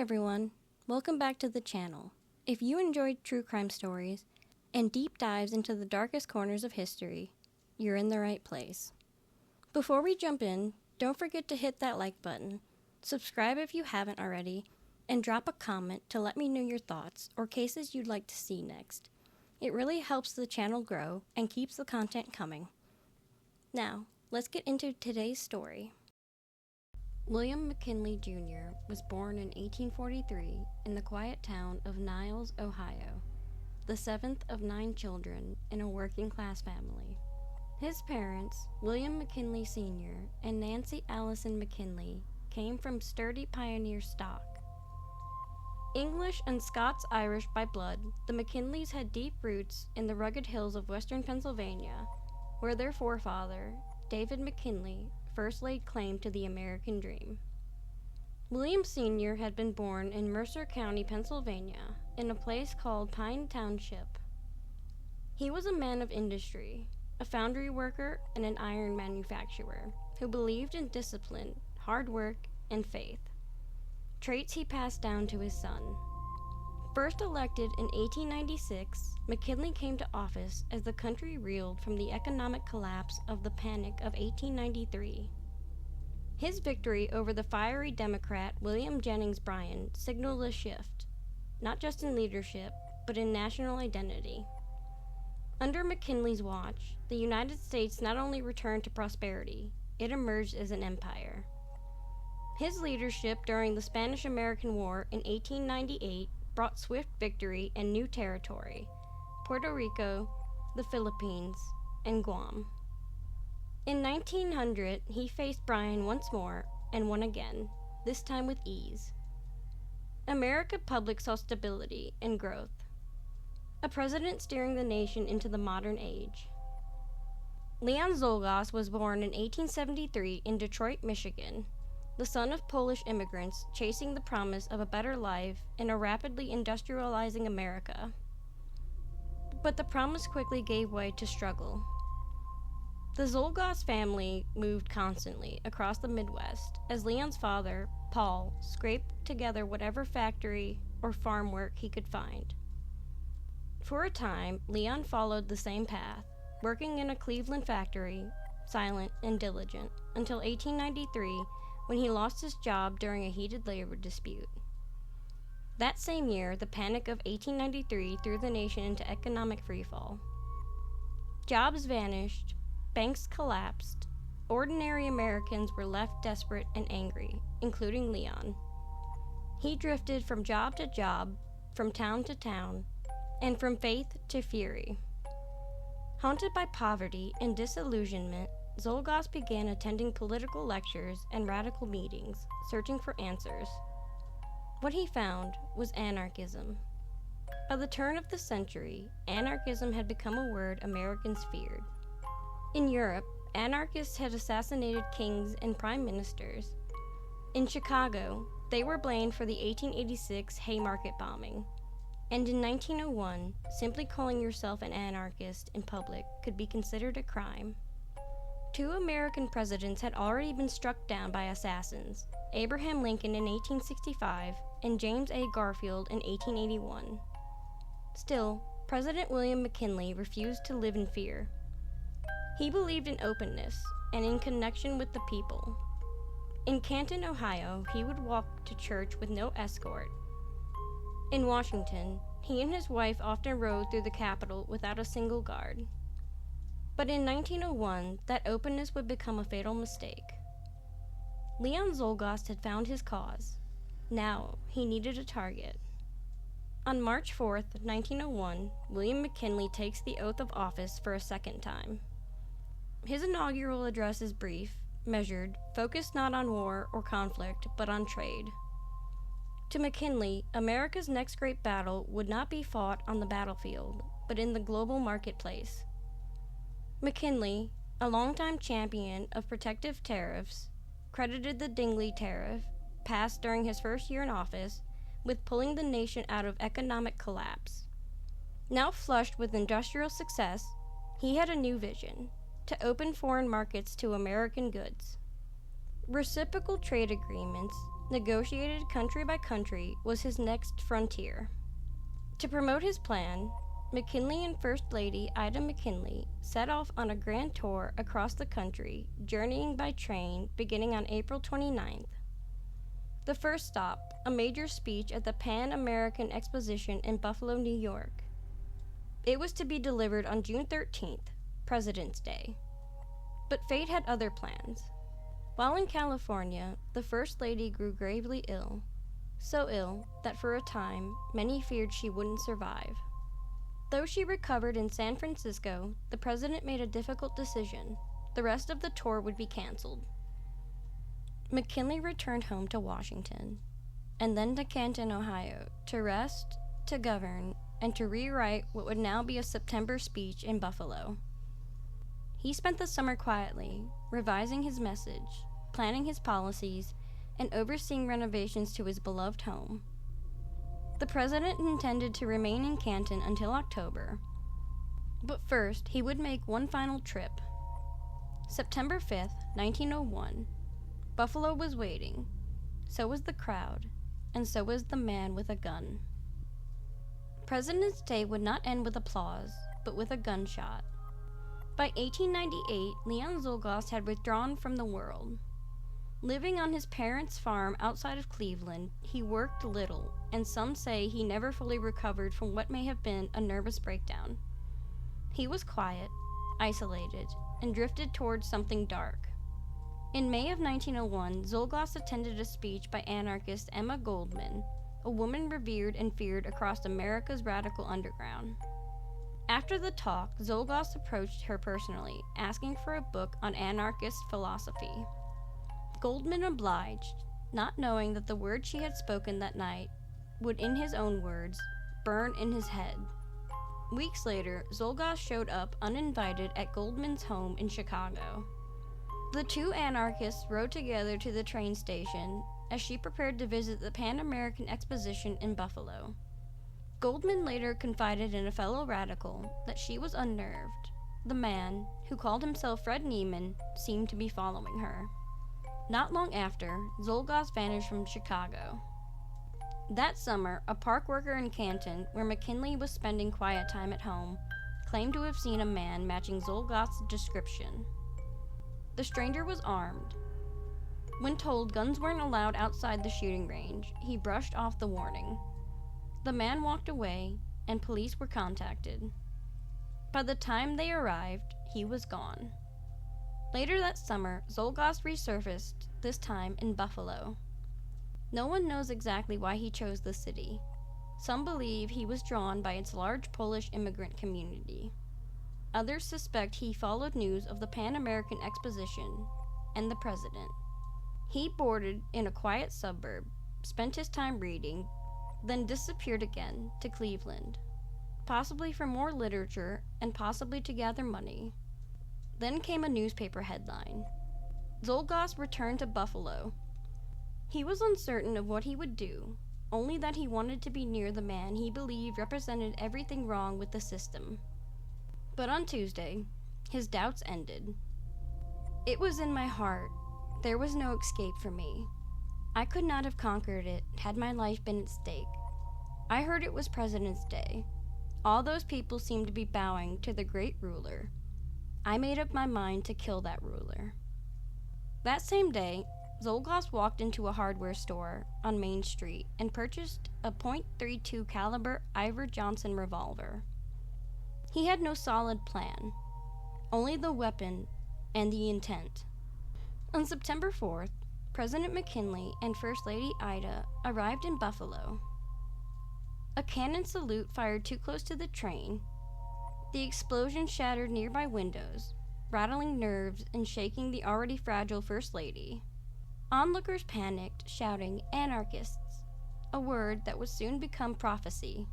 everyone, welcome back to the channel. If you enjoyed true crime stories and deep dives into the darkest corners of history, you're in the right place. Before we jump in, don't forget to hit that like button, subscribe if you haven't already, and drop a comment to let me know your thoughts or cases you'd like to see next. It really helps the channel grow and keeps the content coming. Now, let's get into today's story. William McKinley Jr. was born in 1843 in the quiet town of Niles, Ohio, the seventh of 9 children in a working-class family. His parents, William McKinley Sr. and Nancy Allison McKinley, came from sturdy pioneer stock. English and Scots-Irish by blood, the McKinleys had deep roots in the rugged hills of western Pennsylvania, where their forefather, David McKinley, first laid claim to the American dream. William Sr. had been born in Mercer County, Pennsylvania, in a place called Pine Township. He was a man of industry, a foundry worker and an iron manufacturer, who believed in discipline, hard work, and faith, traits he passed down to his son. First elected in 1896, McKinley came to office as the country reeled from the economic collapse of the Panic of 1893. His victory over the fiery Democrat William Jennings Bryan signaled a shift, not just in leadership, but in national identity. Under McKinley's watch, the United States not only returned to prosperity, it emerged as an empire. His leadership during the Spanish-American War in 1898 brought swift victory and new territory: Puerto Rico, the Philippines, and Guam. In 1900, he faced Bryan once more and won again, this time with ease. American public saw stability and growth, a president steering the nation into the modern age. Leon Czolgosz was born in 1873 in Detroit, Michigan, the son of Polish immigrants chasing the promise of a better life in a rapidly industrializing America. But the promise quickly gave way to struggle. The Czolgosz family moved constantly across the Midwest as Leon's father, Paul, scraped together whatever factory or farm work he could find. For a time, Leon followed the same path, working in a Cleveland factory, silent and diligent, until 1893, when he lost his job during a heated labor dispute. That same year, the Panic of 1893 threw the nation into economic freefall. Jobs vanished, banks collapsed, ordinary Americans were left desperate and angry, including Leon. He drifted from job to job, from town to town, and from faith to fury. Haunted by poverty and disillusionment, Czolgosz began attending political lectures and radical meetings, searching for answers. What he found was anarchism. By the turn of the century, anarchism had become a word Americans feared. In Europe, anarchists had assassinated kings and prime ministers. In Chicago, they were blamed for the 1886 Haymarket bombing. And in 1901, simply calling yourself an anarchist in public could be considered a crime. 2 American presidents had already been struck down by assassins: Abraham Lincoln in 1865 and James A. Garfield in 1881. Still, President William McKinley refused to live in fear. He believed in openness and in connection with the people. In Canton, Ohio, he would walk to church with no escort. In Washington, he and his wife often rode through the Capitol without a single guard. But in 1901, that openness would become a fatal mistake. Leon Czolgosz had found his cause. Now, he needed a target. On March 4th, 1901, William McKinley takes the oath of office for a second time. His inaugural address is brief, measured, focused not on war or conflict, but on trade. To McKinley, America's next great battle would not be fought on the battlefield, but in the global marketplace. McKinley, a longtime champion of protective tariffs, credited the Dingley tariff, passed during his first year in office, with pulling the nation out of economic collapse. Now flushed with industrial success, he had a new vision: to open foreign markets to American goods. Reciprocal trade agreements, negotiated country by country, was his next frontier. To promote his plan, McKinley and First Lady Ida McKinley set off on a grand tour across the country, journeying by train beginning on April 29th. The first stop, a major speech at the Pan American Exposition in Buffalo, New York. It was to be delivered on June 13th, President's Day. But fate had other plans. While in California, the First Lady grew gravely ill, so ill that for a time many feared she wouldn't survive. Though she recovered in San Francisco, the president made a difficult decision. The rest of the tour would be canceled. McKinley returned home to Washington, and then to Canton, Ohio, to rest, to govern, and to rewrite what would now be a September speech in Buffalo. He spent the summer quietly, revising his message, planning his policies, and overseeing renovations to his beloved home. The president intended to remain in Canton until October, but first he would make one final trip. September 5th, 1901. Buffalo was waiting. So was the crowd, and so was the man with a gun. President's Day would not end with applause, but with a gunshot. By 1898, Leon Czolgosz had withdrawn from the world. Living on his parents' farm outside of Cleveland, he worked little, and some say he never fully recovered from what may have been a nervous breakdown. He was quiet, isolated, and drifted towards something dark. In May of 1901, Czolgosz attended a speech by anarchist Emma Goldman, a woman revered and feared across America's radical underground. After the talk, Czolgosz approached her personally, asking for a book on anarchist philosophy. Goldman obliged, not knowing that the words she had spoken that night would, in his own words, burn in his head. Weeks later, Czolgosz showed up uninvited at Goldman's home in Chicago. The two anarchists rode together to the train station as she prepared to visit the Pan American Exposition in Buffalo. Goldman later confided in a fellow radical that she was unnerved. The man, who called himself Fred Neiman, seemed to be following her. Not long after, Czolgosz vanished from Chicago. That summer, a park worker in Canton, where McKinley was spending quiet time at home, claimed to have seen a man matching Czolgosz's description. The stranger was armed. When told guns weren't allowed outside the shooting range, he brushed off the warning. The man walked away, and police were contacted. By the time they arrived, he was gone. Later that summer, Czolgosz resurfaced, this time in Buffalo. No one knows exactly why he chose the city. Some believe he was drawn by its large Polish immigrant community. Others suspect he followed news of the Pan American Exposition and the president. He boarded in a quiet suburb, spent his time reading, then disappeared again to Cleveland, possibly for more literature and possibly to gather money. Then came a newspaper headline. Czolgosz returned to Buffalo. He was uncertain of what he would do, only that he wanted to be near the man he believed represented everything wrong with the system. But on Tuesday, his doubts ended. It was in my heart. There was no escape for me. I could not have conquered it had my life been at stake. I heard it was President's Day. All those people seemed to be bowing to the great ruler. I made up my mind to kill that ruler. That same day, Czolgosz walked into a hardware store on Main Street and purchased a .32 caliber Ivor Johnson revolver. He had no solid plan, only the weapon and the intent. On September 4th, President McKinley and First Lady Ida arrived in Buffalo. A cannon salute fired too close to the train. The explosion shattered nearby windows, rattling nerves and shaking the already fragile First Lady. Onlookers panicked, shouting, "Anarchists," a word that would soon become prophecy.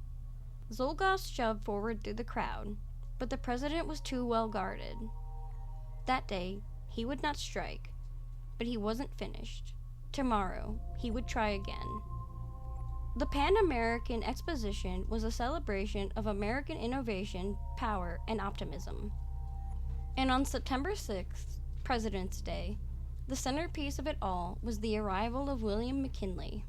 Czolgosz shoved forward through the crowd, but the president was too well guarded. That day, he would not strike, but he wasn't finished. Tomorrow, he would try again. The Pan American Exposition was a celebration of American innovation, power, and optimism. And on September 6th, President's Day, The centerpiece of it all was the arrival of William McKinley.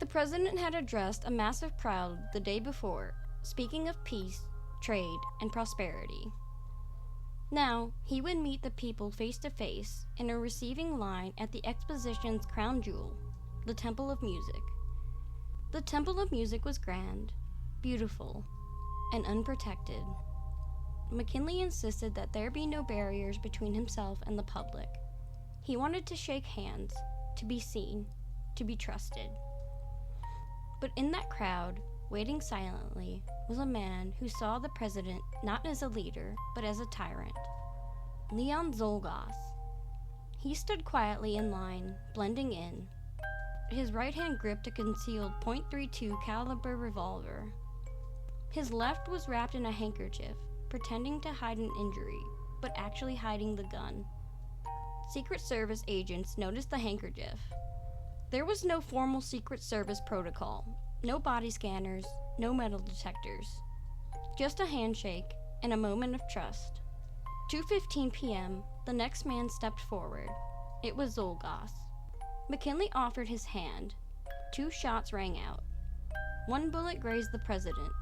The president had addressed a massive crowd the day before, speaking of peace, trade, and prosperity. Now, he would meet the people face to face in a receiving line at the exposition's crown jewel, the Temple of Music. The Temple of Music was grand, beautiful, and unprotected. McKinley insisted that there be no barriers between himself and the public. He wanted to shake hands, to be seen, to be trusted. But in that crowd, waiting silently, was a man who saw the president not as a leader, but as a tyrant. Leon Czolgosz. He stood quietly in line, blending in. His right hand gripped a concealed .32 caliber revolver. His left was wrapped in a handkerchief, pretending to hide an injury, but actually hiding the gun. Secret Service agents noticed the handkerchief. There was no formal Secret Service protocol, no body scanners, no metal detectors. Just a handshake and a moment of trust. 2:15 p.m., the next man stepped forward. It was Czolgosz. McKinley offered his hand. 2 shots rang out. 1 bullet grazed the president.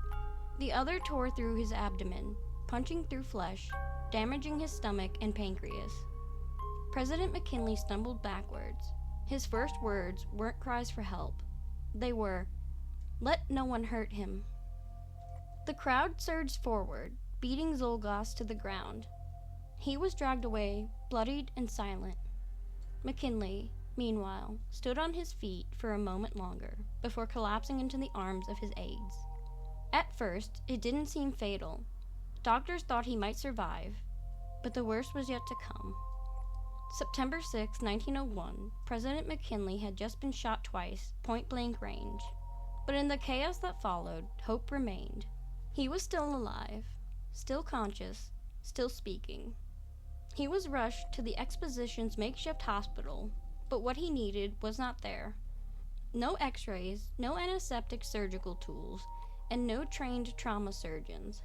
The other tore through his abdomen, punching through flesh, damaging his stomach and pancreas. President McKinley stumbled backwards. His first words weren't cries for help. They were, "Let no one hurt him." The crowd surged forward, beating Czolgosz to the ground. He was dragged away, bloodied and silent. McKinley, meanwhile, stood on his feet for a moment longer, before collapsing into the arms of his aides. At first, it didn't seem fatal. Doctors thought he might survive, but the worst was yet to come. September 6, 1901, President McKinley had just been shot twice, point-blank range. But in the chaos that followed, hope remained. He was still alive, still conscious, still speaking. He was rushed to the exposition's makeshift hospital, but what he needed was not there. No x-rays, no antiseptic surgical tools, and no trained trauma surgeons.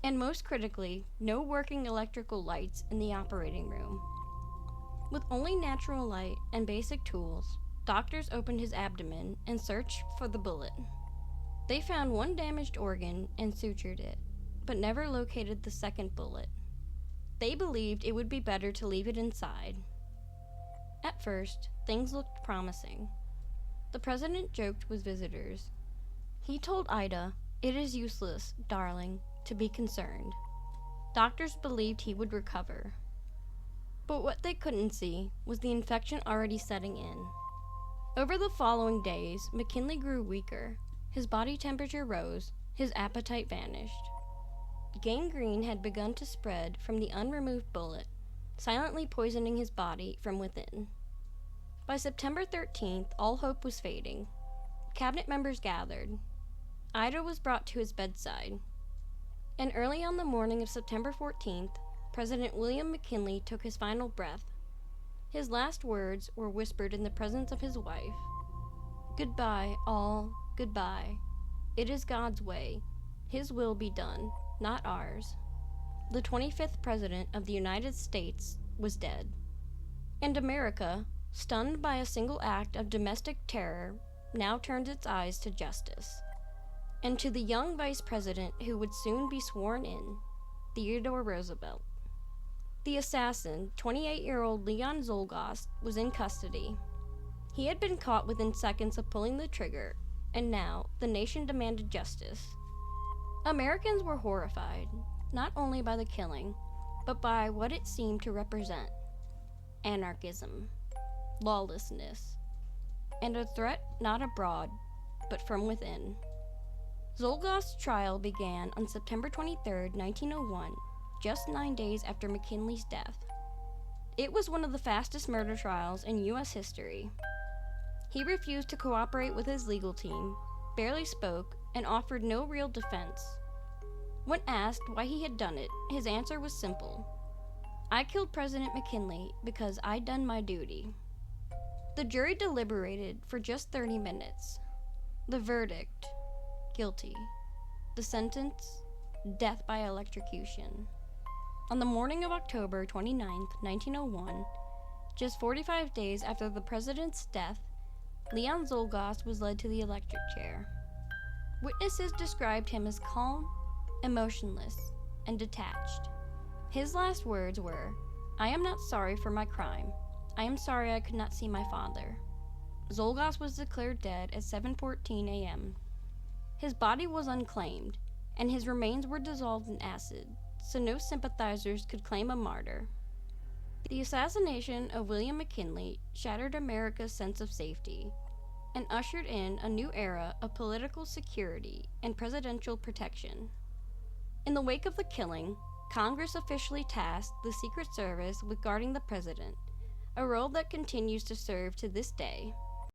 And most critically, no working electrical lights in the operating room. With only natural light and basic tools, doctors opened his abdomen and searched for the bullet. They found 1 damaged organ and sutured it, but never located the second bullet. They believed it would be better to leave it inside. At first, things looked promising. The president joked with visitors. He told Ida, "It is useless, darling, to be concerned." Doctors believed he would recover. But what they couldn't see was the infection already setting in. Over the following days, McKinley grew weaker. His body temperature rose, his appetite vanished. Gangrene had begun to spread from the unremoved bullet, silently poisoning his body from within. By September 13th, all hope was fading. Cabinet members gathered. Ida was brought to his bedside. And early on the morning of September 14th, President William McKinley took his final breath. His last words were whispered in the presence of his wife. "Goodbye, all, goodbye. It is God's way. His will be done, not ours." The 25th President of the United States was dead. And America, stunned by a single act of domestic terror, now turned its eyes to justice. And to the young Vice President who would soon be sworn in, Theodore Roosevelt. The assassin, 28-year-old Leon Czolgosz, was in custody. He had been caught within seconds of pulling the trigger, and now the nation demanded justice. Americans were horrified, not only by the killing, but by what it seemed to represent: anarchism, lawlessness, and a threat not abroad, but from within. Czolgosz's trial began on September 23, 1901, just 9 days after McKinley's death. It was one of the fastest murder trials in U.S. history. He refused to cooperate with his legal team, barely spoke, and offered no real defense. When asked why he had done it, his answer was simple: "I killed President McKinley because I'd done my duty." The jury deliberated for just 30 minutes. The verdict: guilty. The sentence: death by electrocution. On the morning of October 29, 1901, Just 45 days after the president's death, Leon Czolgosz was led to the electric chair. Witnesses described him as calm, emotionless, and detached. His last words were, "I am not sorry for my crime. I am sorry I could not see my father." Czolgosz was declared dead at 7:14 a.m. His body was unclaimed, and his remains were dissolved in acid, so no sympathizers could claim a martyr. The assassination of William McKinley shattered America's sense of safety and ushered in a new era of political security and presidential protection. In the wake of the killing, Congress officially tasked the Secret Service with guarding the president, a role that continues to serve to this day.